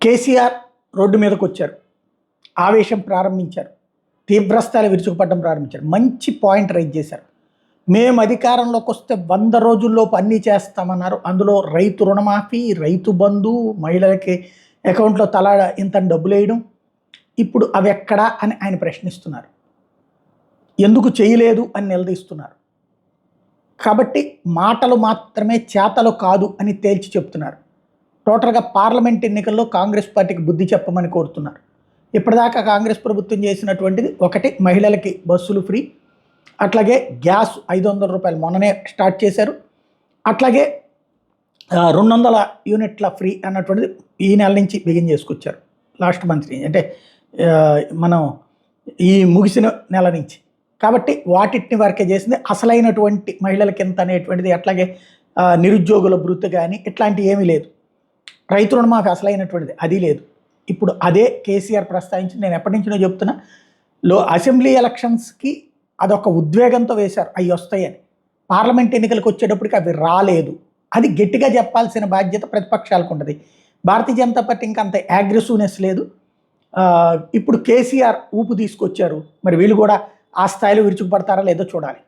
KCR road మీదకి వచ్చారు, ఆవేశం ప్రారంభించారు, తీవ్రస్థాయిలో విరుచుకుపడడం ప్రారంభించారు. మంచి పాయింట్ రైజ్ చేశారు. మేము అధికారంలోకి వస్తే 100 రోజుల్లోపు అన్నీ చేస్తామన్నారు. అందులో రైతు రుణమాఫీ, రైతు బంధు, మహిళలకి అకౌంట్లో తలా ఇంత డబ్బులు వేయడం. ఇప్పుడు అవి ఎక్కడా అని ఆయన ప్రశ్నిస్తున్నారు. ఎందుకు చేయలేదు అని నిలదీస్తున్నారు. కాబట్టి మాటలు మాత్రమే, చేతలు కాదు అని తేల్చి చెప్తున్నారు. టోటల్గా పార్లమెంట్ ఎన్నికల్లో కాంగ్రెస్ పార్టీకి బుద్ధి చెప్పమని కోరుతున్నారు. ఇప్పటిదాకా కాంగ్రెస్ ప్రభుత్వం చేసినటువంటిది ఒకటి, మహిళలకి బస్సులు ఫ్రీ, అట్లాగే గ్యాస్ 500 రూపాయలు మొన్ననే స్టార్ట్ చేశారు, అట్లాగే 200 యూనిట్ల ఫ్రీ అన్నటువంటిది ఈ నెల నుంచి బిగిన్ చేసుకొచ్చారు. లాస్ట్ మంత్ నుంచి, అంటే మనం ఈ ముగిసిన నెల నుంచి. కాబట్టి వాటిని వరకే చేసింది. అసలైనటువంటి మహిళలకి ఎంత అనేటువంటిది, అట్లాగే నిరుద్యోగుల భృతి కానీ ఇట్లాంటివి ఏమీ లేదు. రైతు రుణమాఫీ అసలైనటువంటిది అది లేదు. ఇప్పుడు అదే కేసీఆర్ ప్రస్తావించి, నేను ఎప్పటి నుంచినో చెప్తున్నా, అసెంబ్లీ ఎలక్షన్స్కి అదొక ఉద్వేగంతో వేశారు అవి వస్తాయని. పార్లమెంట్ ఎన్నికలకు వచ్చేటప్పటికి అవి రాలేదు. అది గట్టిగా చెప్పాల్సిన బాధ్యత ప్రతిపక్షాలకు ఉంటుంది. భారతీయ జనతా పార్టీ ఇంకా అంత అగ్రెసివ్నెస్ లేదు. ఇప్పుడు కేసీఆర్ ఊపు తీసుకొచ్చారు, మరి వీళ్ళు కూడా ఆ స్థాయిలో విరుచుకుపడతారా లేదో చూడాలి.